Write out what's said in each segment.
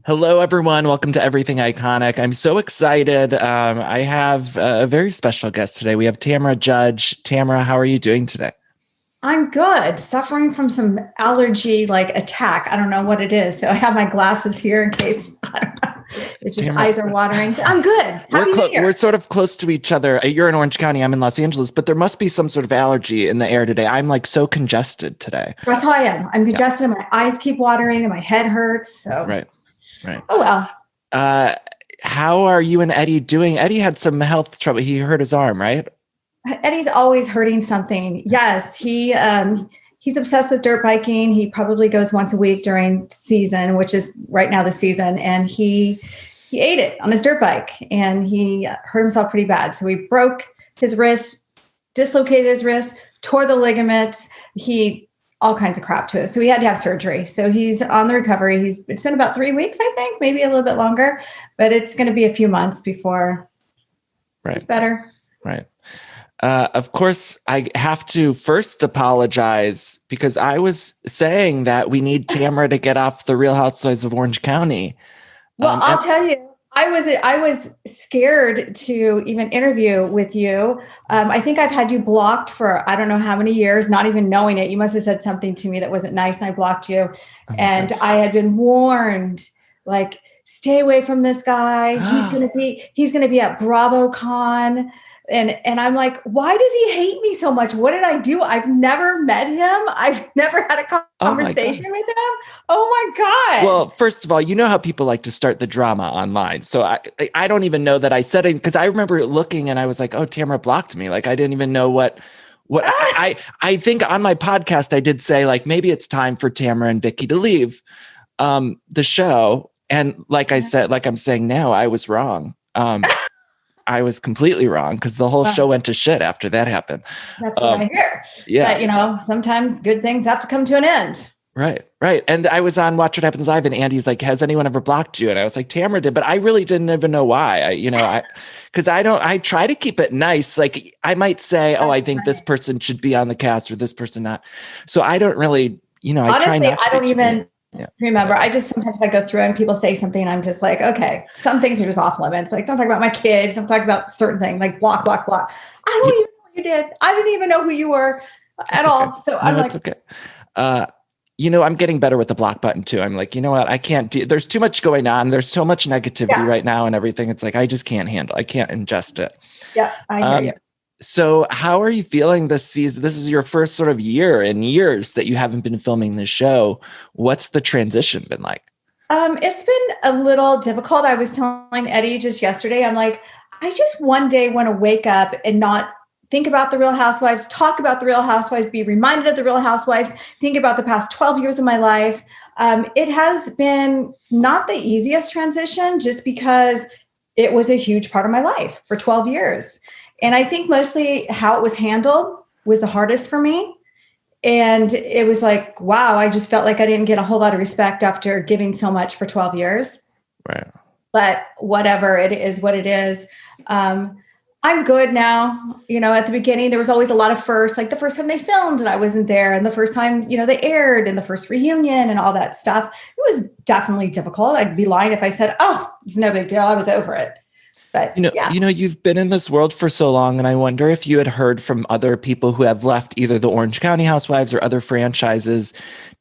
Hello, everyone. Welcome to Everything Iconic. I'm so excited. I have a very special guest today. We have Tamra Judge. Tamra, how are you doing today? I'm good. Suffering from some allergy attack. I don't know what it is. So I have my glasses here in case I don't know. It's just Tamra, eyes are watering. I'm good. Happy New we're Year. sort of close to each other. You're in Orange County. I'm in Los Angeles, but there must be some sort of allergy in the air today. I'm like so congested today. That's how I am. I'm Yeah, congested. My eyes keep watering and my head hurts. So, right, right. oh well. Uh, how are you and Eddie doing? Eddie had some health trouble. He hurt his arm, right? Eddie's always hurting something. Yes, he's obsessed with dirt biking. He probably goes once a week during season, which is right now the season, and he ate it on his dirt bike and he hurt himself pretty bad. So he broke his wrist, dislocated his wrist, tore the ligaments. He all kinds of crap to it. So he had to have surgery. So he's on the recovery. It's been about 3 weeks, I think, maybe a little bit longer, but it's going to be a few months before he's better. Right. Of course, I have to first apologize because I was saying that we need Tamra to get off the Real Housewives of Orange County. Well, I'll tell you, I was scared to even interview with you. I think I've had you blocked for I don't know how many years, not even knowing it. You must have said something to me that wasn't nice, and I blocked you. And I had been warned, like, stay away from this guy. He's gonna be at BravoCon. And I'm like, why does he hate me so much? What did I do? I've never met him. I've never had a conversation with him. Oh my God. Well, first of all, you know how people like to start the drama online. So I don't even know that I said it because I remember looking and I was like, oh, Tamra blocked me. Like I didn't even know what I think on my podcast I did say like maybe it's time for Tamra and Vicky to leave the show. And like I said, like I'm saying now, I was wrong. I was completely wrong because the whole show went to shit after that happened. That's what I hear. Yeah. But, sometimes good things have to come to an end. Right. And I was on Watch What Happens Live and Andy's like, has anyone ever blocked you? And I was like, Tamra did, but I really didn't even know why. I try to keep it nice. Like I might say, oh, I think this person should be on the cast or this person not. So I don't really, honestly, I don't even remember. I just sometimes I go through and people say something and I'm just like, okay, some things are just off limits. Like, don't talk about my kids. Don't talk about certain things like block. I don't even know what you did. I didn't even know who you were at all. So I'm like, okay. I'm getting better with the block button too. I'm like, you know what? I can't there's too much going on. There's so much negativity right now and everything. It's like, I just can't handle, I can't ingest it. Yeah, I hear you. So how are you feeling this season? This is your first sort of year in years that you haven't been filming this show. What's the transition been like? It's been a little difficult. I was telling Eddie just yesterday, I'm like, I just one day want to wake up and not think about the Real Housewives, talk about the Real Housewives, be reminded of the Real Housewives, think about the past 12 years of my life. It has been not the easiest transition just because it was a huge part of my life for 12 years. And I think mostly how it was handled was the hardest for me. And it was like, wow, I just felt like I didn't get a whole lot of respect after giving so much for 12 years. Right. But whatever, it is what it is. I'm good now. At the beginning, there was always a lot of firsts, like the first time they filmed and I wasn't there. And the first time, they aired and the first reunion and all that stuff. It was definitely difficult. I'd be lying if I said, oh, it's no big deal. I was over it. But you've been in this world for so long, and I wonder if you had heard from other people who have left either the Orange County Housewives or other franchises.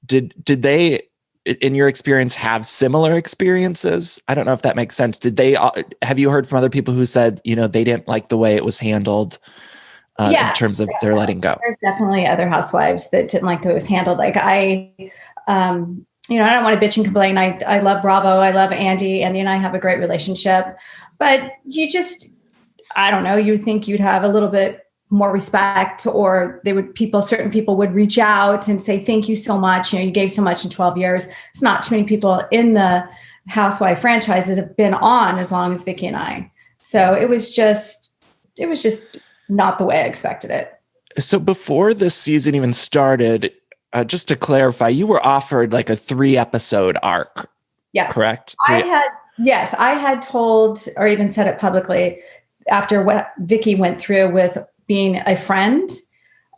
Did they, in your experience, have similar experiences? I don't know if that makes sense. Have you heard from other people who said, they didn't like the way it was handled in terms of their letting go? There's definitely other housewives that didn't like the way it was handled. Like I don't want to bitch and complain. I love Bravo. I love Andy. Andy and I have a great relationship. But I don't know, you would think you'd have a little bit more respect, or certain people would reach out and say, thank you so much. You gave so much in 12 years. It's not too many people in the Housewife franchise that have been on as long as Vicky and I. So it was just not the way I expected it. So before this season even started, just to clarify, you were offered like a 3-episode arc. Yes. Correct? I had told or even said it publicly after what Vicky went through with being a friend.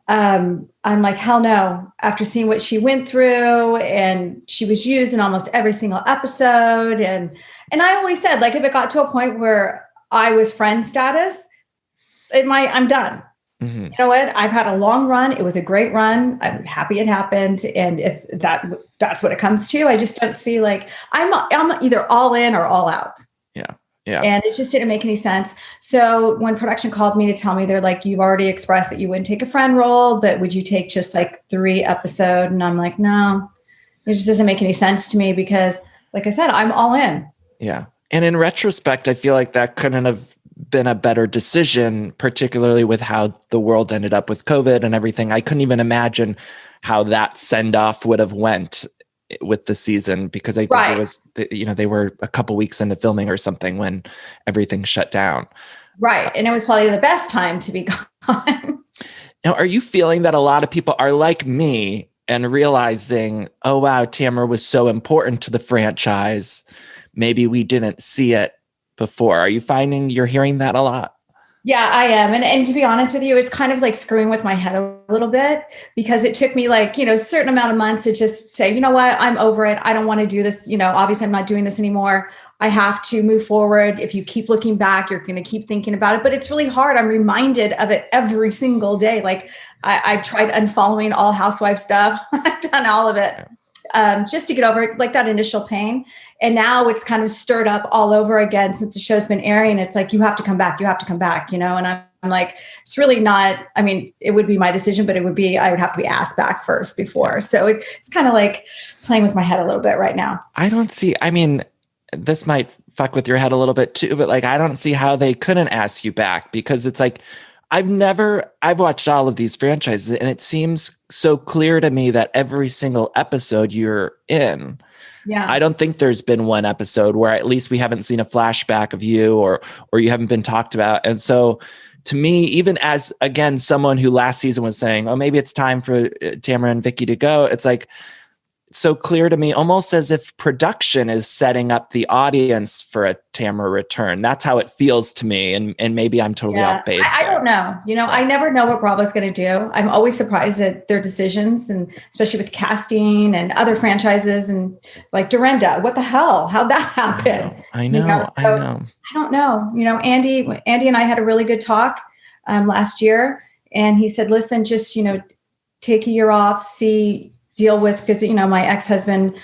I'm like, hell no. After seeing what she went through, and she was used in almost every single episode. And I always said, like, if it got to a point where I was friend status, I'm done. Mm-hmm. You know what? I've had a long run. It was a great run. I'm happy it happened. And if that's what it comes to, I just don't see, like, I'm either all in or all out. Yeah. Yeah. And it just didn't make any sense. So when production called me to tell me, they're like, you've already expressed that you wouldn't take a friend role, but would you take just like 3 episodes? And I'm like, no, it just doesn't make any sense to me because, like I said, I'm all in. Yeah. And in retrospect, I feel like that couldn't have been a better decision, particularly with how the world ended up with COVID and everything. I couldn't even imagine how that send off would have went with the season, because I think it was, they were a couple weeks into filming or something when everything shut down. Right. And it was probably the best time to be gone. Now, are you feeling that a lot of people are like me and realizing, oh, wow, Tamra was so important to the franchise. Maybe we didn't see it before. Are you finding you're hearing that a lot? Yeah, I am. And to be honest with you, it's kind of like screwing with my head a little bit, because it took me like, a certain amount of months to just say, you know what, I'm over it. I don't want to do this. Obviously I'm not doing this anymore. I have to move forward. If you keep looking back, you're going to keep thinking about it, but it's really hard. I'm reminded of it every single day. Like I've tried unfollowing all Housewives stuff. I've done all of it. Just to get over like that initial pain. And now it's kind of stirred up all over again since the show's been airing. It's like, you have to come back, and I'm like, it's really not, it would be my decision, but I would have to be asked back first before. So it's kind of like playing with my head a little bit right now. This might fuck with your head a little bit too, but like, I don't see how they couldn't ask you back, because it's like, I've watched all of these franchises, and it seems so clear to me that every single episode you're in. Yeah. I don't think there's been one episode where at least we haven't seen a flashback of you or you haven't been talked about. And so to me, even as, again, someone who last season was saying, oh, maybe it's time for Tamra and Vicky to go. It's like, so clear to me, almost as if production is setting up the audience for a Tamra return. That's how it feels to me. And maybe I'm totally off base. I don't know. I never know what Bravo's going to do. I'm always surprised at their decisions, and especially with casting and other franchises, and like Dorinda, what the hell? How'd that happen? I know. I don't know. Andy and I had a really good talk last year, and he said, listen, just, take a year off, deal with, because, my ex-husband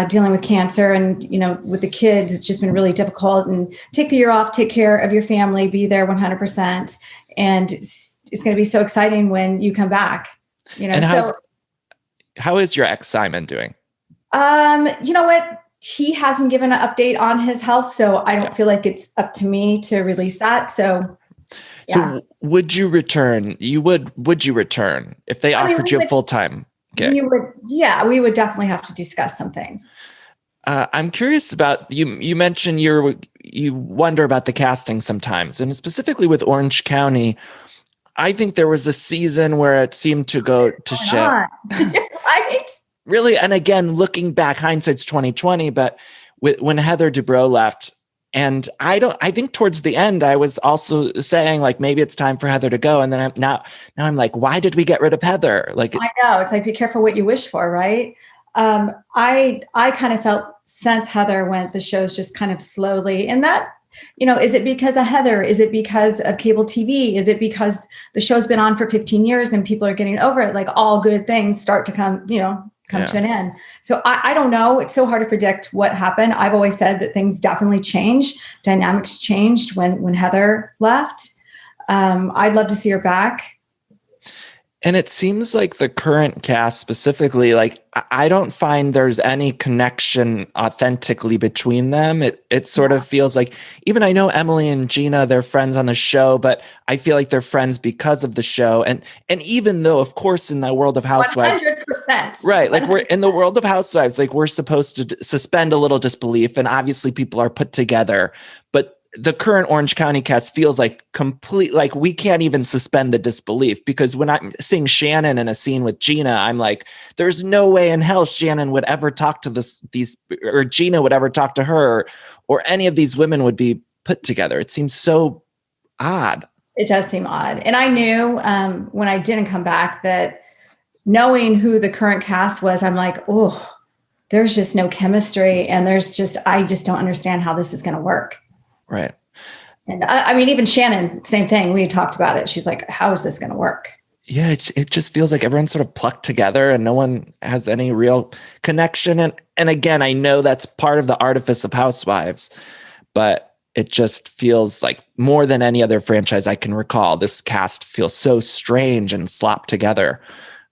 dealing with cancer, and, with the kids, it's just been really difficult, and take the year off, take care of your family, be there 100%. And it's going to be so exciting when you come back, And how is your ex Simon doing? You know what? He hasn't given an update on his health, so I don't feel like it's up to me to release that. So, yeah. So would you return? Would you return if they offered you full time? Okay. We would definitely have to discuss some things. I'm curious about you mentioned you wonder about the casting sometimes, and specifically with Orange County. I think there was a season where it seemed to go to shit. Right? Really, and again, looking back, hindsight's 2020. But when Heather Dubrow left, and I think towards the end, I was also saying like maybe it's time for Heather to go, and then now I'm like, why did we get rid of Heather? Like, I know, it's like, be careful what you wish for, right? I kind of felt since Heather went, the show's just kind of slowly, and that, is it because of Heather? Is it because of cable TV? Is it because the show's been on for 15 years and people are getting over it? Like, all good things start to come to an end. So I don't know. It's so hard to predict what happened. I've always said that things definitely changed. Dynamics changed when Heather left. I'd love to see her back. And it seems like the current cast specifically, like I don't find there's any connection authentically between them. It sort of feels like, even I know Emily and Gina, they're friends on the show, but I feel like they're friends because of the show. And even though, of course, in the world of Housewives, 100%. Right. Like we're in the world of Housewives, like we're supposed to suspend a little disbelief, and obviously people are put together, but the current Orange County cast feels like like we can't even suspend the disbelief, because when I'm seeing Shannon in a scene with Gina, I'm like, there's no way in hell Shannon would ever talk to these, or Gina would ever talk to her, or any of these women would be put together. It seems so odd. It does seem odd. And I knew when I didn't come back that knowing who the current cast was, I'm like, oh, there's just no chemistry. And I just don't understand how this is going to work. Right. And I mean, even Shannon, same thing. We had talked about it. She's like, how is this going to work? Yeah, it just feels like everyone's sort of plucked together and no one has any real connection. And again, I know that's part of the artifice of Housewives, but it just feels like more than any other franchise I can recall, this cast feels so strange and slopped together.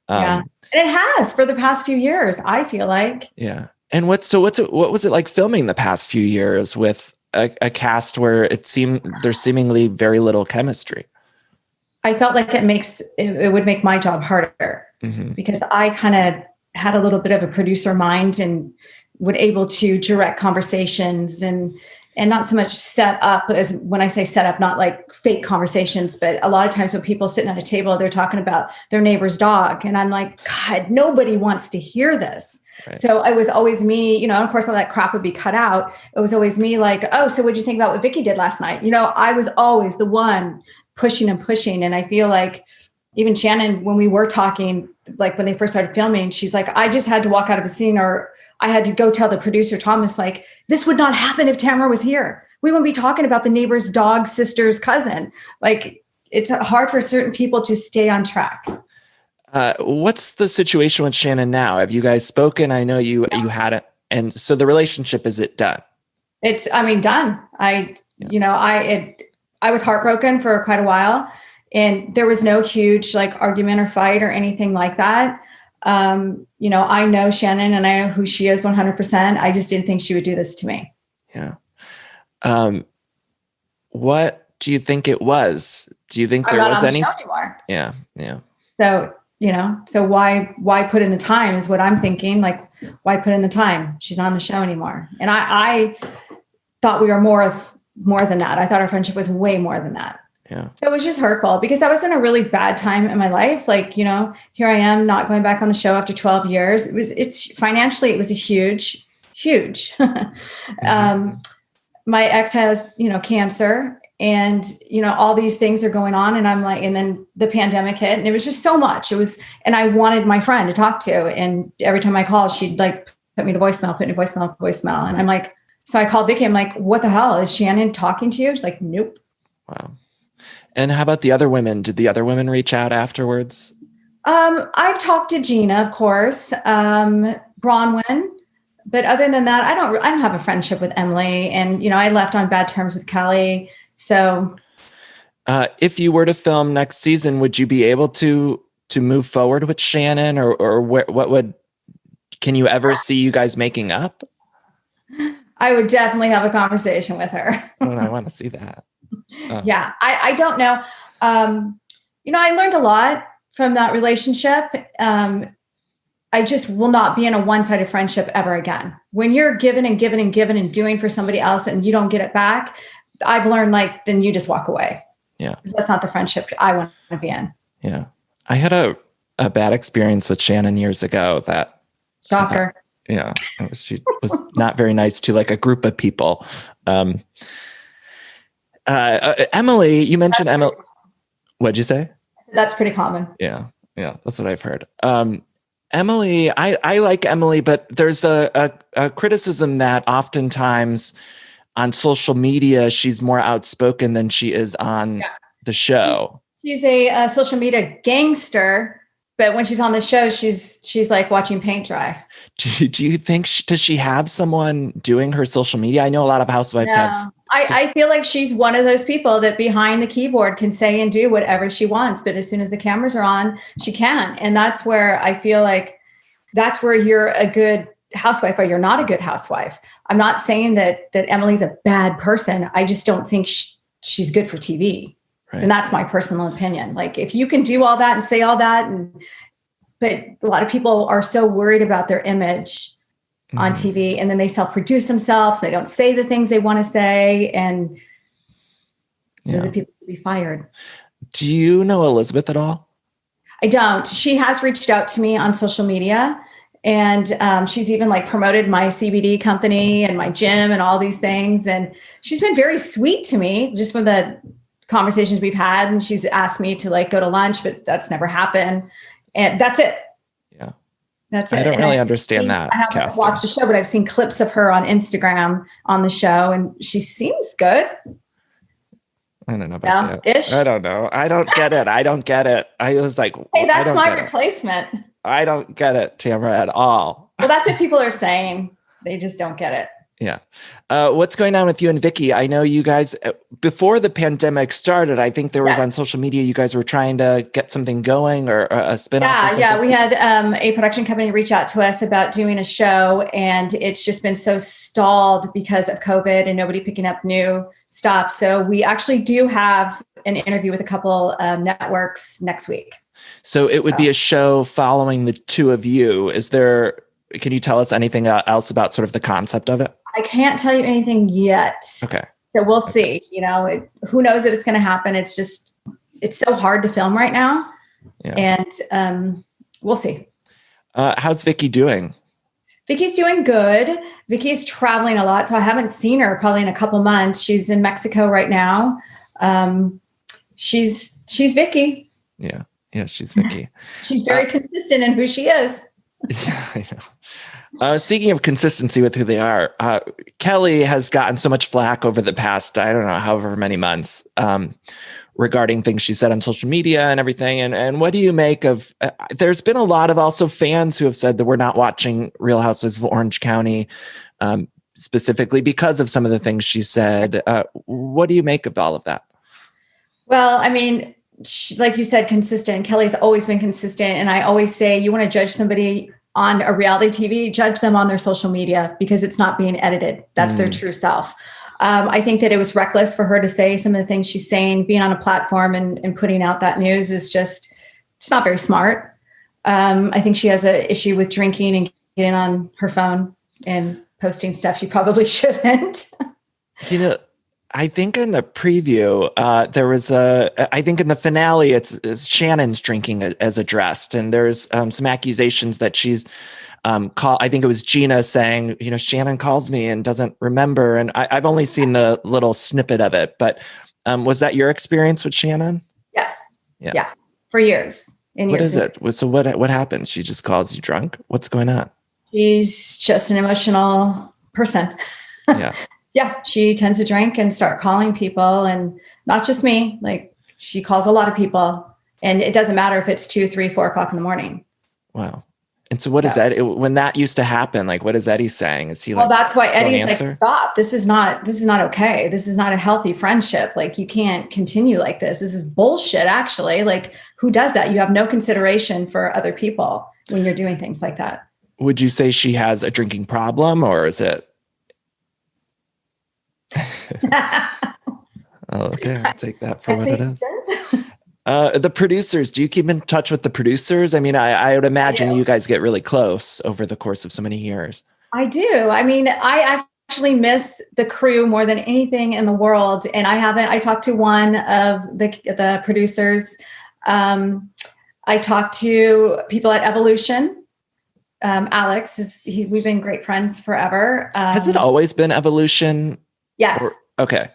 Yeah, and it has for the past few years, I feel like. Yeah. And what was it like filming the past few years with a cast where it seemed there's seemingly very little chemistry? I felt like it would make my job harder because I kind of had a little bit of a producer mind and would able to direct conversations and not so much set up, as when I say set up, not like fake conversations, but a lot of times when people sitting at a table, they're talking about their neighbor's dog. And I'm like, God, nobody wants to hear this. Right. So it was always me, and of course all that crap would be cut out. It was always me like, oh, so what'd you think about what Vicky did last night? I was always the one pushing and pushing. And I feel like even Shannon, when we were talking, like when they first started filming, she's like, I just had to walk out of a scene, or I had to go tell the producer, Thomas, like, this would not happen if Tamra was here. We wouldn't be talking about the neighbor's dog, sister's cousin. Like, it's hard for certain people to stay on track. What's the situation with Shannon now? Have you guys spoken? I know you hadn't. And so the relationship, is it done? Done. I was heartbroken for quite a while, and there was no huge like argument or fight or anything like that. I know Shannon and I know who she is 100%. I just didn't think she would do this to me. Yeah. What do you think it was? Do you think there was any? Yeah. Yeah. So, so why put in the time is what I'm thinking. Like, why put in the time? She's not on the show anymore. And I thought we were more than that. I thought our friendship was way more than that. Yeah. So it was just hurtful because I was in a really bad time in my life. Like, here I am not going back on the show after 12 years. It's financially, it was a huge. My ex has, cancer and, all these things are going on. And I'm like, and then the pandemic hit and it was just so much. And I wanted my friend to talk to. And every time I called, she'd like put me to voicemail. And I'm like, so I called Vicky. I'm like, what the hell? Is Shannon talking to you? She's like, nope. Wow. And how about the other women? Did the other women reach out afterwards? I've talked to Gina, of course, Bronwyn, but other than that, I don't have a friendship with Emily. And, I left on bad terms with Callie. So if you were to film next season, would you be able to move forward with Shannon or can you ever see you guys making up? I would definitely have a conversation with her. Oh, I want to see that. Yeah, I don't know. I learned a lot from that relationship. I just will not be in a one-sided friendship ever again. When you're giving and giving and giving and doing for somebody else and you don't get it back, I've learned then you just walk away. Yeah. That's not the friendship I want to be in. Yeah. I had a bad experience with Shannon years ago that. Shocker. Yeah. She was not very nice to like a group of people. Emily, you mentioned Emily. What'd you say? That's pretty common. Yeah. That's what I've heard. Emily, I like Emily, but there's a criticism that oftentimes on social media, she's more outspoken than she is on the show. She's a social media gangster, but when she's on the show, she's like watching paint dry. Do you think, does she have someone doing her social media? I know a lot of housewives have. I feel like she's one of those people that behind the keyboard can say and do whatever she wants, but as soon as the cameras are on, she can't. And that's where I feel like that's where you're a good housewife or you're not a good housewife. I'm not saying that Emily's a bad person. I just don't think she's good for TV. Right. And that's my personal opinion. Like if you can do all that and say all that, but a lot of people are so worried about their image on TV, and then they self-produce themselves. They don't say the things they want to say, and those are people to be fired. Do you know Elizabeth at all? I don't. She has reached out to me on social media, and she's even like promoted my CBD company and my gym and all these things. And she's been very sweet to me just from the conversations we've had, and she's asked me to like go to lunch, but that's never happened. And that's it. Yeah. That's it. I don't And really understand that. I haven't casting. watched the show, but I've seen clips of her on Instagram on the show, and she seems good. I don't know about that. Ish. I don't know. I don't get it. I don't get it. I was like, hey, that's my replacement. I don't get it, Tamra, at all. Well, that's what people are saying. They just don't get it. Yeah. What's going on with you and Vicky? I know you guys, before the pandemic started, I think there was on social media, you guys were trying to get something going or a spinoff. Yeah. We had a production company reach out to us about doing a show, and it's just been so stalled because of COVID and nobody picking up new stuff. So we actually do have an interview with a couple networks next week. So it would be a show following the two of you. Can you tell us anything else about sort of the concept of it? I can't tell you anything yet. Okay. So we'll see. You know, who knows if it's going to happen? It's so hard to film right now. Yeah. And we'll see. How's Vicky doing? Vicky's doing good. Vicky's traveling a lot, so I haven't seen her probably in a couple months. She's in Mexico right now. She's Vicky. Yeah. Yeah, she's Vicky. She's very consistent in who she is. Yeah, I know. Speaking of consistency with who they are, Kelly has gotten so much flack over the past, I don't know, however many months, regarding things she said on social media and everything. And what do you make of, there's been a lot of also fans who have said that we're not watching Real Housewives of Orange County, specifically because of some of the things she said. What do you make of all of that? Well, I mean, like you said, consistent. Kelly's always been consistent. And I always say, you want to judge somebody on a reality TV, judge them on their social media because it's not being edited. That's their true self. I think that it was reckless for her to say some of the things she's saying. Being on a platform and putting out that news is just, it's not very smart. I think she has an issue with drinking and getting on her phone and posting stuff she probably shouldn't. You know, I think in the preview, there was I think in the finale, it's Shannon's drinking as addressed. And there's some accusations that she's I think it was Gina saying, you know, Shannon calls me and doesn't remember. And I've only seen the little snippet of it. But was that your experience with Shannon? Yes. Yeah. For years. What is it? So what happens? She just calls you drunk? What's going on? She's just an emotional person. Yeah. Yeah, she tends to drink and start calling people, and not just me. Like, she calls a lot of people, and it doesn't matter if it's 2, 3, 4 o'clock in the morning. Wow. And so what is that? When that used to happen, like, what is Eddie saying? Is he like, well, that's why Eddie's like, stop. This is not okay. This is not a healthy friendship. Like, you can't continue like this. This is bullshit, actually. Like, who does that? You have no consideration for other people when you're doing things like that. Would you say she has a drinking problem, or is it? Okay, I'll take that for what it is. The producers, do you keep in touch with the producers? I mean, I would imagine you guys get really close over the course of so many years. I do. I mean, I actually miss the crew more than anything in the world. And I talked to one of the producers. I talked to people at Evolution. Alex, we've been great friends forever. Has it always been Evolution? Yes. Okay.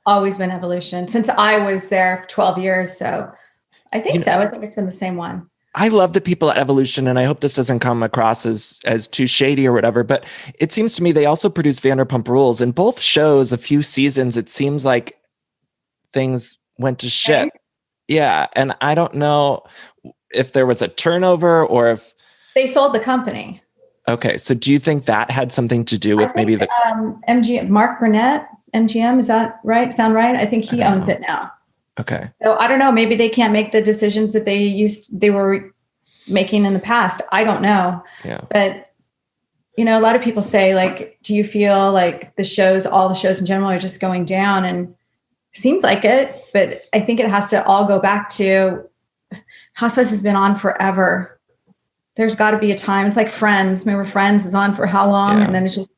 Always been Evolution since I was there for 12 years. So I think so. I think it's been the same one. I love the people at Evolution, and I hope this doesn't come across as too shady or whatever, but it seems to me they also produce Vanderpump Rules. In both shows, a few seasons, it seems like things went to shit. Okay. Yeah. And I don't know if there was a turnover or if they sold the company. Okay. So do you think that had something to do with maybe the MGM, Mark Burnett, MGM, is that right? Sound right? I think he owns it now. Okay. So I don't know. Maybe they can't make the decisions that they were making in the past. I don't know. Yeah. But you know, a lot of people say, like, do you feel like all the shows in general are just going down? And it seems like it, but I think it has to all go back to Housewives has been on forever. There's got to be a time. It's like Friends. Remember Friends was on for how long? Yeah. And then it's just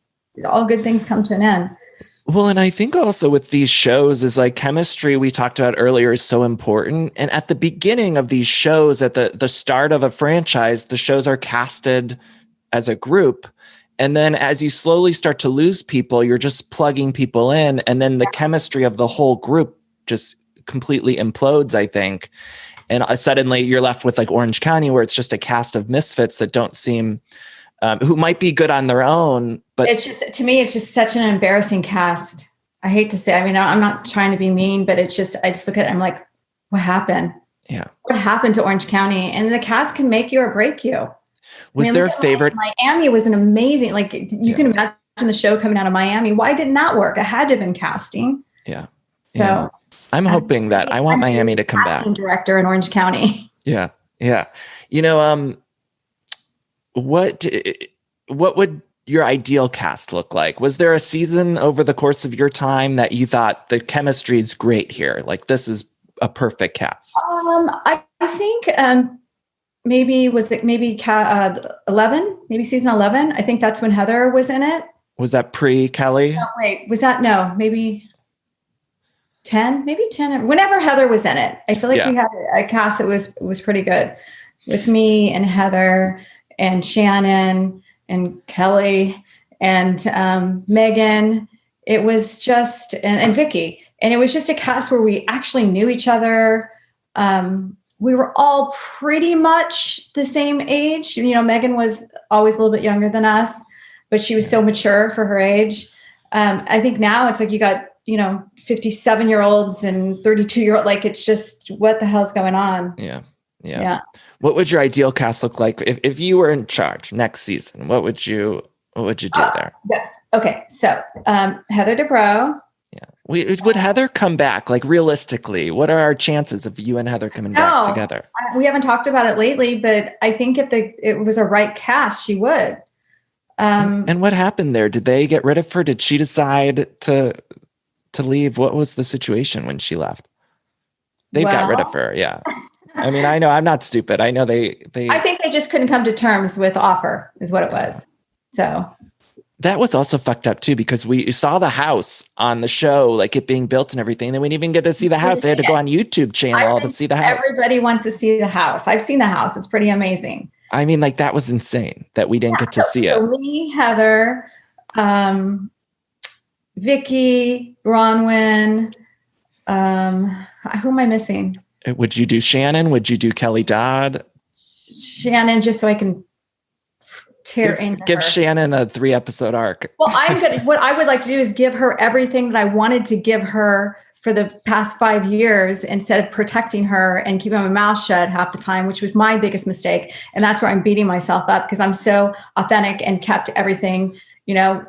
all good things come to an end. Well, and I think also with these shows is like chemistry we talked about earlier is so important. And at the beginning of these shows, at the start of a franchise, the shows are casted as a group. And then as you slowly start to lose people, you're just plugging people in. And then the chemistry of the whole group just completely implodes, I think. And suddenly you're left with like Orange County, where it's just a cast of misfits that don't seem, who might be good on their own, but it's just, to me, it's just such an embarrassing cast. I hate to say, I mean, I'm not trying to be mean, but it's just, I just look at it, I'm like, what happened? Yeah. What happened to Orange County? And the cast can make you or break you. Was there a favorite? Miami was an amazing, like you can imagine the show coming out of Miami. Why didn't that work? It had to have been casting. Yeah. So I'm hoping that I want Miami to come back. Director in Orange County. Yeah. Yeah. You know, what would your ideal cast look like? Was there a season over the course of your time that you thought the chemistry is great here? Like this is a perfect cast. I think, maybe 11, maybe season 11. I think that's when Heather was in it. Was that pre-Kelly? No, wait, was that, no, maybe 10, whenever Heather was in it. I feel like we had a cast that was pretty good with me and Heather and Shannon and Kelly and Megan. It was just, and Vicky. And it was just a cast where we actually knew each other. We were all pretty much the same age. You know, Megan was always a little bit younger than us, but she was so mature for her age. I think now it's like you got, 57-year-olds and 32-year-old. Like, it's just, what the hell's going on? Yeah. What would your ideal cast look like if you were in charge next season? What would you do there? Yes. Okay. So Heather Dubrow. Yeah. Would Heather come back? Like realistically, what are our chances of you and Heather coming back together? We haven't talked about it lately, but I think if it was a right cast, she would. And what happened there? Did they get rid of her? Did she decide to leave? What was the situation when she left? They got rid of her. Yeah. I mean, I know I'm not stupid. I know they I think they just couldn't come to terms with offer is what it was. So that was also fucked up too, because we saw the house on the show, like it being built and everything. Then we didn't even get to see the house. They had to go on YouTube channel to see the house. Everybody wants to see the house. I've seen the house. It's pretty amazing. I mean, like that was insane that we didn't get to see it. So me, Heather, Vicky, Bronwyn, who am I missing? Would you do Shannon? Would you do Kelly Dodd? Shannon, just so I can give Shannon a 3-episode arc. Well, what I would like to do is give her everything that I wanted to give her for the past 5 years, instead of protecting her and keeping my mouth shut half the time, which was my biggest mistake. And that's where I'm beating myself up, because I'm so authentic and kept everything,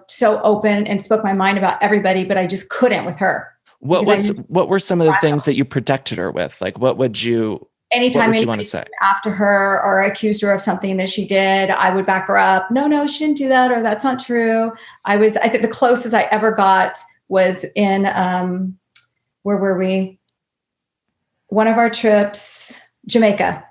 so open and spoke my mind about everybody, but I just couldn't with her. What were some of the things that you protected her with? Like, what would you want to say after her or accused her of something that she did? I would back her up. No, she didn't do that, or that's not true. I think the closest I ever got was in, where were we? One of our trips, Jamaica.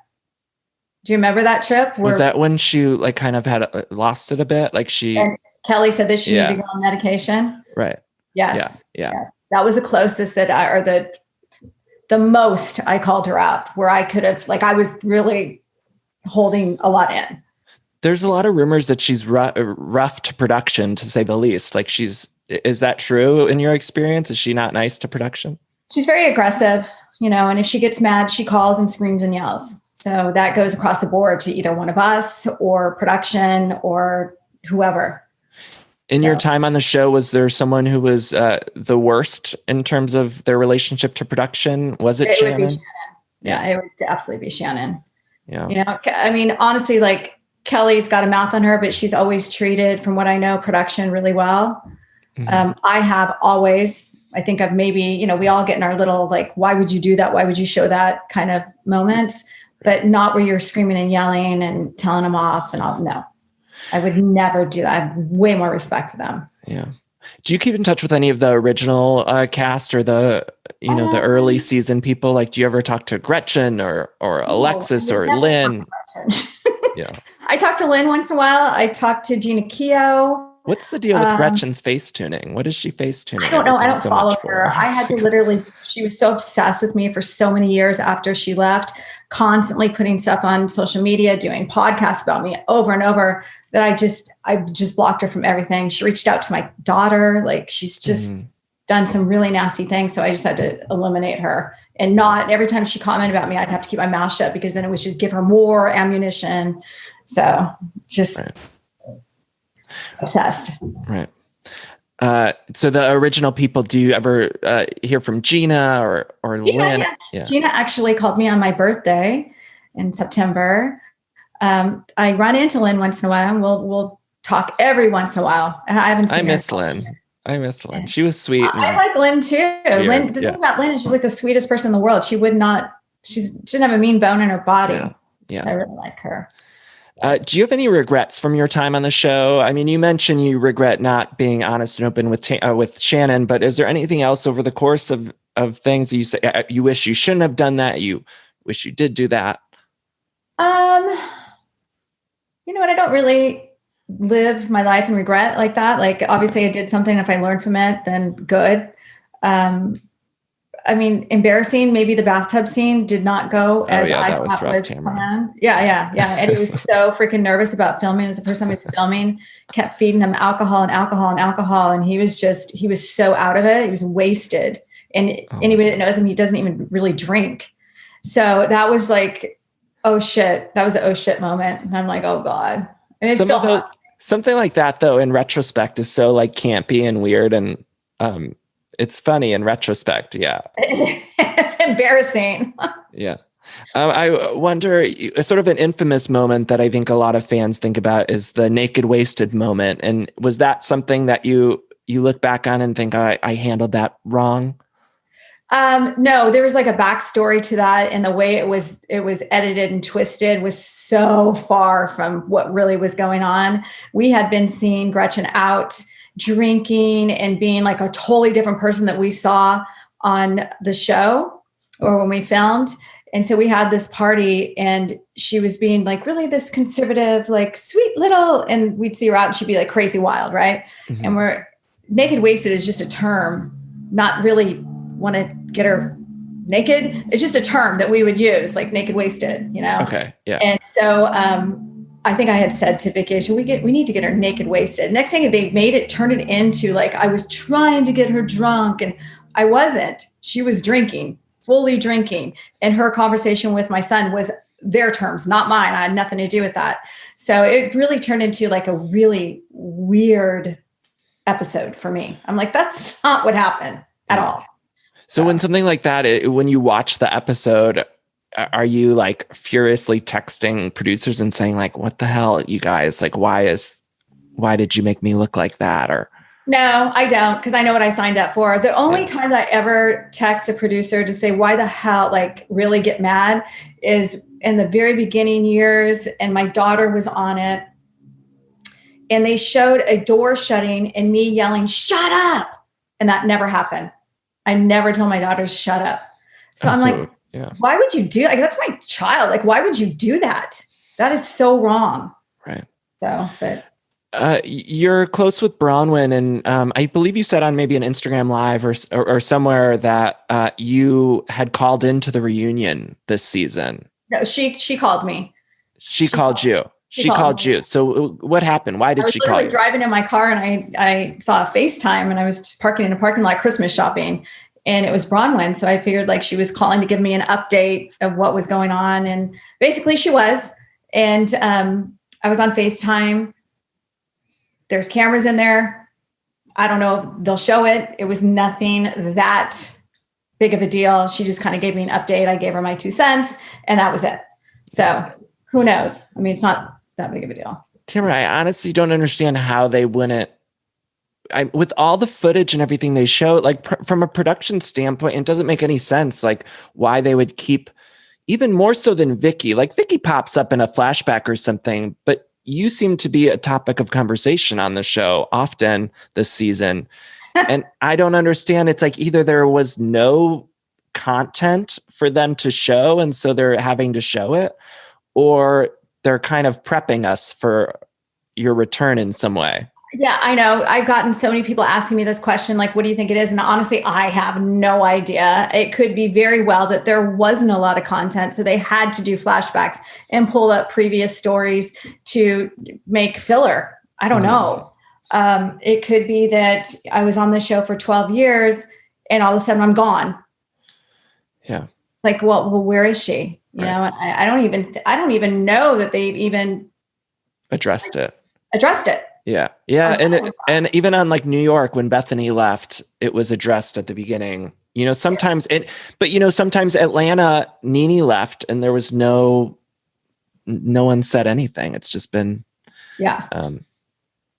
Do you remember that trip? Was that when she like kind of had lost it a bit? Like and Kelly said that she needed to go on medication. Right. Yes. Yeah. Yes. That was the closest the most I called her out, where I could have, like, I was really holding a lot in. There's a lot of rumors that she's rough to production, to say the least. Like is that true in your experience? Is she not nice to production? She's very aggressive, and if she gets mad, she calls and screams and yells. So that goes across the board to either one of us or production or whoever. In your time on the show, was there someone who was the worst in terms of their relationship to production? Was it Shannon? Would be Shannon. Yeah, it would absolutely be Shannon. Yeah. I mean, honestly, like, Kelly's got a mouth on her, but she's always treated, from what I know, production really well. Mm-hmm. I have always, I think I've maybe, we all get in our little, like, why would you do that? Why would you show that kind of moments? But not where you're screaming and yelling and telling them off and all. No. I would never do that. I have way more respect for them. Yeah. Do you keep in touch with any of the original cast or the early season people? Like, do you ever talk to Gretchen or Alexis or Lynn? Yeah. I talk to Lynn once in a while. I talk to Gina Keogh. What's the deal with Gretchen's face tuning? What is she face tuning? I don't know. I don't follow her. I had to literally, she was so obsessed with me for so many years after she left, constantly putting stuff on social media, doing podcasts about me over and over, that I just blocked her from everything. She reached out to my daughter. Like, she's just done some really nasty things. So I just had to eliminate her, and not every time she commented about me, I'd have to keep my mouth shut, because then it was just give her more ammunition. So just obsessed. Right. So the original people, do you ever hear from Gina or Lynn? Yeah. Gina actually called me on my birthday in September. I run into Lynn once in a while, and we'll talk every once in a while. I haven't seen her. I miss Lynn. She was sweet. I like Lynn too. Lynn, the thing about Lynn is she's like the sweetest person in the world. She doesn't have a mean bone in her body. Yeah. I really like her. Do you have any regrets from your time on the show? I mean, you mentioned you regret not being honest and open with Shannon, but is there anything else over the course of things that you say you wish you shouldn't have done that, you wish you did do that? You know what? I don't really live my life in regret like that. Like, obviously I did something. If I learned from it, then good. I mean, embarrassing. Maybe the bathtub scene did not go as I thought was planned. Yeah. Eddie was so freaking nervous about filming. It was the first time he was filming, kept feeding him alcohol. And he was so out of it. He was wasted. And anybody that knows him, he doesn't even really drink. So that was like, oh shit. That was an oh shit moment. And I'm like, oh God. And it's still something like that though, in retrospect, is so like campy and weird. And, it's funny in retrospect. Yeah. It's embarrassing. Yeah. I wonder, sort of an infamous moment that I think a lot of fans think about is the naked wasted moment. And was that something that you look back on and think, I handled that wrong? No, there was like a backstory to that, and the way it was edited and twisted was so far from what really was going on. We had been seeing Gretchen out drinking and being like a totally different person that we saw on the show or when we filmed. And so we had this party, and she was being like really this conservative, like sweet little, and we'd see her out and she'd be like crazy wild. Right. Mm-hmm. And we're naked wasted is just a term, not really want to get her naked. It's just a term that we would use, like naked wasted, you know? Okay. Yeah. And so, I think I had said to Vicky, we need to get her naked wasted. Next thing they turned it into like, I was trying to get her drunk, and I wasn't. She was drinking, fully drinking. And her conversation with my son was their terms, not mine. I had nothing to do with that. So it really turned into like a really weird episode for me. I'm like, that's not what happened at all. So when something like that, when you watch the episode, are you like furiously texting producers and saying like, what the hell, you guys, like, why did you make me look like that? Or no, I don't, because I know what I signed up for. The only time that I ever text a producer to say, why the hell, like really get mad, is in the very beginning years. And my daughter was on it, and they showed a door shutting and me yelling, shut up. And that never happened. I never told my daughter, shut up. So I'm like, why would you do that? Like, that's my child. Like, why would you do that? That is so wrong. Right. So, but. You're close with Bronwyn, and I believe you said on maybe an Instagram Live or somewhere that you had called into the reunion this season. No, she called me. She called you. She called you. So what happened? Why did she call you? I was driving in my car, and I saw a FaceTime, and I was just parking in a parking lot Christmas shopping, and it was Bronwyn. So I figured like she was calling to give me an update of what was going on. And basically she was. And I was on FaceTime. There's cameras in there. I don't know if they'll show it. It was nothing that big of a deal. She just kind of gave me an update. I gave her my 2 cents, and that was it. So who knows? I mean, it's not that big of a deal. Tamra, I honestly don't understand how they wouldn't, with all the footage and everything they show, like from a production standpoint, it doesn't make any sense. Like why they would keep, even more so than Vicky, like Vicky pops up in a flashback or something, but you seem to be a topic of conversation on the show often this season. And I don't understand. It's like either there was no content for them to show, and so they're having to show it, or they're kind of prepping us for your return in some way. Yeah, I know. I've gotten so many people asking me this question, like, what do you think it is? And honestly, I have no idea. It could be very well that there wasn't a lot of content, so they had to do flashbacks and pull up previous stories to make filler. I don't know. It could be that I was on the show for 12 years and all of a sudden I'm gone. Yeah. Like, well, where is she? You know, I don't even know that they've even addressed it. Yeah. Yeah. And even on like New York, when Bethany left, it was addressed at the beginning, you know, sometimes sometimes Atlanta, Nene left and there was no one said anything. It's just been, yeah.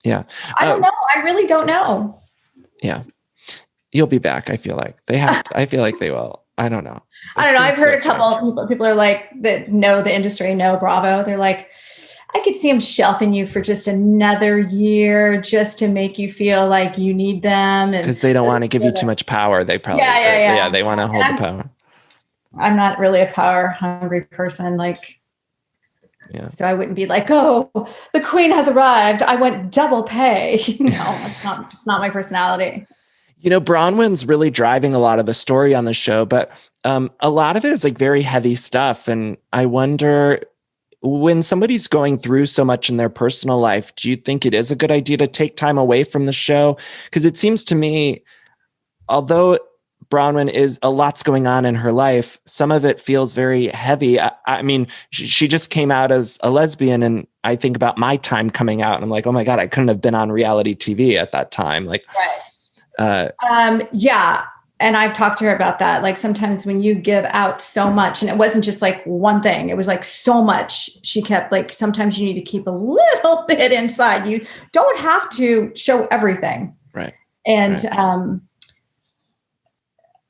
Yeah. I don't know. I really don't know. Yeah. You'll be back. I feel like they have I feel like they will. I don't know. I don't know. I've heard a couple of people are like that know the industry, know Bravo. They're like, I could see them shelving you for just another year just to make you feel like you need them. Because they don't want to give you too much power. They probably, yeah. They want to hold the power. I'm not really a power hungry person. So I wouldn't be like, oh, the queen has arrived. I want double pay. No, it's not my personality. You know, Bronwyn's really driving a lot of the story on the show, but a lot of it is like very heavy stuff. And I wonder, when somebody's going through so much in their personal life, do you think it is a good idea to take time away from the show? Because it seems to me, although Bronwyn is a lot's going on in her life, some of it feels very heavy. I mean, she just came out as a lesbian, and I think about my time coming out and I'm like, oh my God, I couldn't have been on reality TV at that time. Like, yeah. And I've talked to her about that. Like sometimes when you give out so much, and it wasn't just like one thing, it was like so much, she kept like, sometimes you need to keep a little bit inside. You don't have to show everything. Right. And,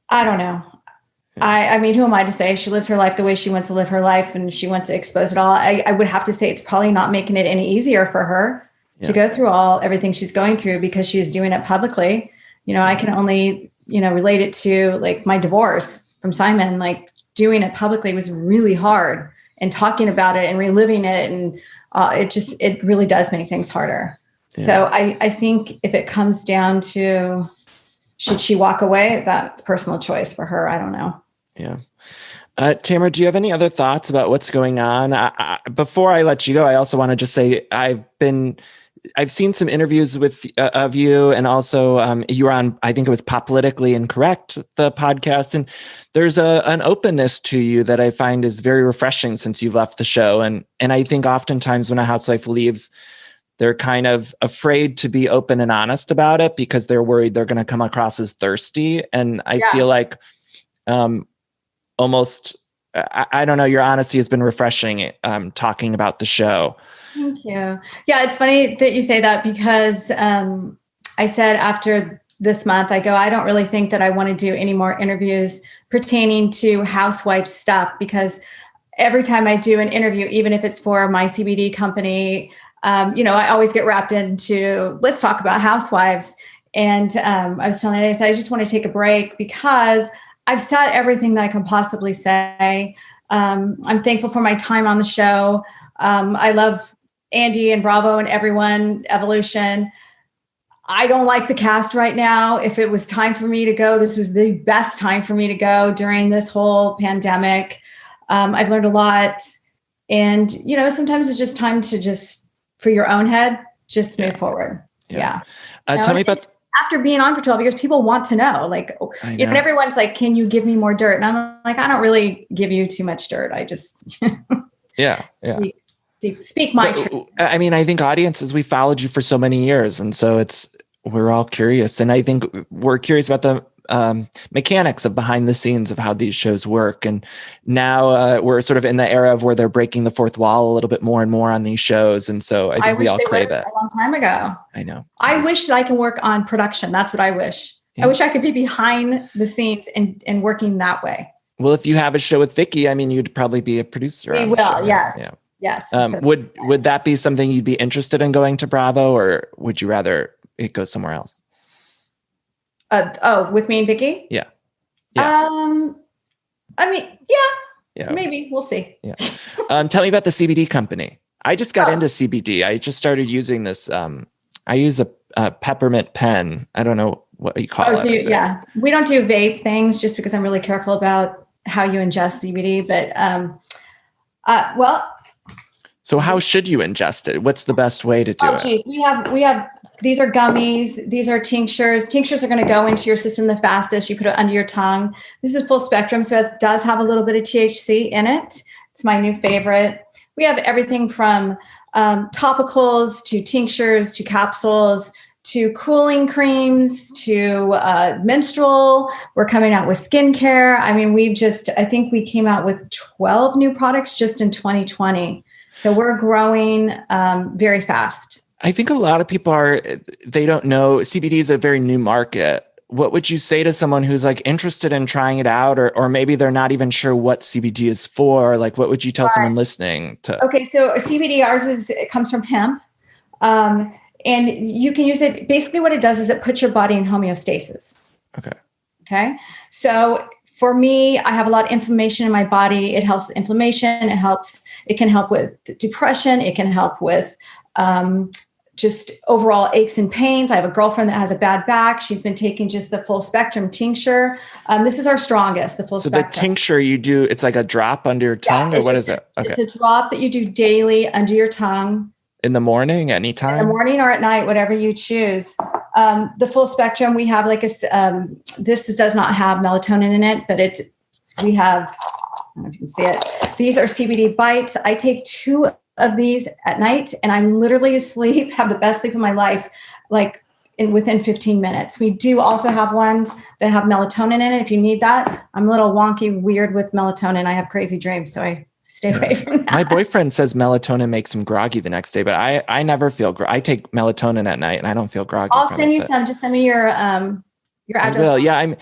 I don't know. I mean, who am I to say? She lives her life the way she wants to live her life and she wants to expose it all. I would have to say it's probably not making it any easier for her to go through everything she's going through because she's doing it publicly. You know, I can only, relate it to like my divorce from Simon. Like doing it publicly was really hard, and talking about it and reliving it. And it really does make things harder. Yeah. So I think if it comes down to, should she walk away? That's personal choice for her. I don't know. Yeah. Tamra, do you have any other thoughts about what's going on? Before I let you go, I also want to just say I've seen some interviews of you, and also you were on, I think it was Pop Politically Incorrect, the podcast, and there's an openness to you that I find is very refreshing since you've left the show. And I think oftentimes when a housewife leaves, they're kind of afraid to be open and honest about it because they're worried they're going to come across as thirsty. And I feel like almost, I don't know, your honesty has been refreshing talking about the show. Thank you. Yeah, it's funny that you say that because I said after this month, I don't really think that I want to do any more interviews pertaining to housewife stuff, because every time I do an interview, even if it's for my CBD company, I always get wrapped into, let's talk about housewives. And I was telling Eddie, I said, I just want to take a break because I've said everything that I can possibly say. I'm thankful for my time on the show. I love Andy and Bravo and everyone, Evolution. I don't like the cast right now. If it was time for me to go, this was the best time for me to go during this whole pandemic. I've learned a lot. And, sometimes it's just time to for your own head, just move forward. Yeah. Tell me about... After being on for 12 years, people want to know, like, and everyone's like, can you give me more dirt? And I'm like, I don't really give you too much dirt. I just, speak my truth. I mean, I think audiences, we followed you for so many years. And so we're all curious. And I think we're curious about the mechanics of behind the scenes of how these shows work. And now we're sort of in the era of where they're breaking the fourth wall a little bit more and more on these shows. And so I think we all crave it. A long time ago. I know. I wish that I can work on production. That's what I wish. Yeah. I wish I could be behind the scenes and working that way. Well, if you have a show with Vicky, I mean, you'd probably be a producer. We will. Yes. Yeah. Yes. Would that be something you'd be interested in going to Bravo, or would you rather it go somewhere else? With me and Vicky? Yeah. I mean, maybe we'll see. Yeah. Tell me about the CBD company. I just got into CBD. I just started using this. I use a peppermint pen. I don't know what you call it. We don't do vape things just because I'm really careful about how you ingest CBD. But, so how should you ingest it? What's the best way to do it? We have these are gummies. These are tinctures. Tinctures are going to go into your system the fastest. You put it under your tongue. This is full spectrum, so it does have a little bit of THC in it. It's my new favorite. We have everything from topicals to tinctures to capsules to cooling creams to menstrual. We're coming out with skincare. I mean, I think we came out with 12 new products just in 2020. So we're growing very fast. I think a lot of people they don't know CBD is a very new market. What would you say to someone who's like interested in trying it out, or maybe they're not even sure what CBD is for? Like, what would you tell someone listening to? Okay, so CBD, it comes from hemp. And you can use it. Basically what it does is it puts your body in homeostasis. Okay. So for me, I have a lot of inflammation in my body. It helps with inflammation. It can help with depression. It can help with just overall aches and pains. I have a girlfriend that has a bad back. She's been taking just the full spectrum tincture. This is our strongest, the full spectrum. So the tincture you do, it's like a drop under your tongue, or what is it? Okay. It's a drop that you do daily under your tongue. In the morning, anytime? In the morning or at night, whatever you choose. The full spectrum, we have this does not have melatonin in it, but we have, I don't know if you can see it. These are CBD bites. I take 2 of these at night and I'm literally asleep, have the best sleep of my life, within 15 minutes. We do also have ones that have melatonin in it. If you need that, I'm a little wonky, weird with melatonin. I have crazy dreams, so I stay away from that. My boyfriend says melatonin makes him groggy the next day, but I never feel I take melatonin at night and I don't feel groggy. I'll send you some. Just send me your address. I will. Yeah,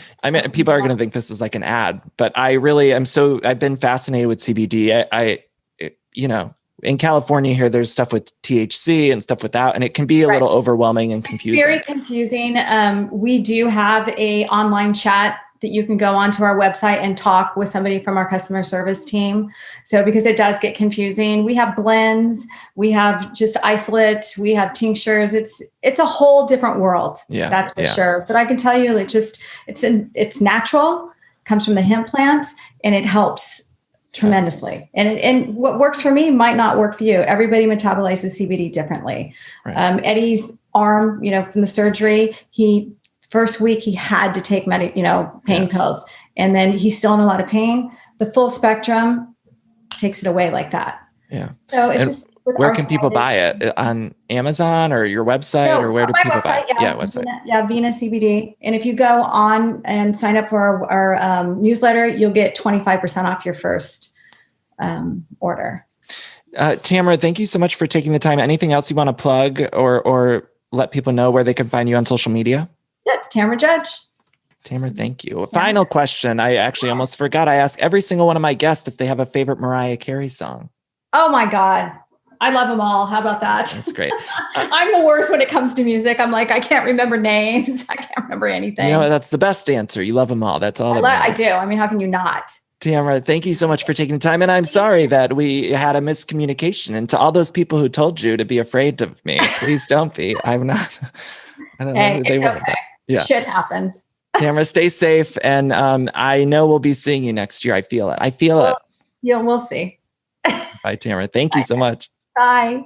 people are going to think this is like an ad, but I really am I've been fascinated with CBD. In California here, there's stuff with THC and stuff without, and it can be a little overwhelming and confusing. It's very confusing. We do have a online chat that you can go onto our website and talk with somebody from our customer service team. So because it does get confusing, we have blends, we have just isolate, we have tinctures. It's a whole different world. Yeah, that's for sure. But I can tell you, it's natural, comes from the hemp plant, and it helps tremendously. And what works for me might not work for you. Everybody metabolizes CBD differently. Right. Eddie's arm, from the surgery, first week he had to take pain pills, and then he's still in a lot of pain. The full spectrum takes it away like that. Yeah. So where can people buy it? On Amazon or your website, or where do people buy it? Yeah, website. Vina CBD. And if you go on and sign up for our newsletter, you'll get 25% off your first order. Tamra, thank you so much for taking the time. Anything else you want to plug or let people know where they can find you on social media? Yeah, Tamra Judge. Tamra, thank you. Final question. I actually almost forgot. I ask every single one of my guests if they have a favorite Mariah Carey song. Oh my God. I love them all. How about that? That's great. I'm the worst when it comes to music. I'm like, I can't remember names. I can't remember anything. That's the best answer. You love them all. That's all. I do. I mean, how can you not? Tamra, thank you so much for taking the time. And I'm sorry that we had a miscommunication. And to all those people who told you to be afraid of me, please don't be. I'm not. I don't know who they were. Okay. Yeah. Shit happens. Tamra, stay safe. And I know we'll be seeing you next year. I feel it. Yeah, we'll see. Bye, Tamra. Thank you so much. Bye.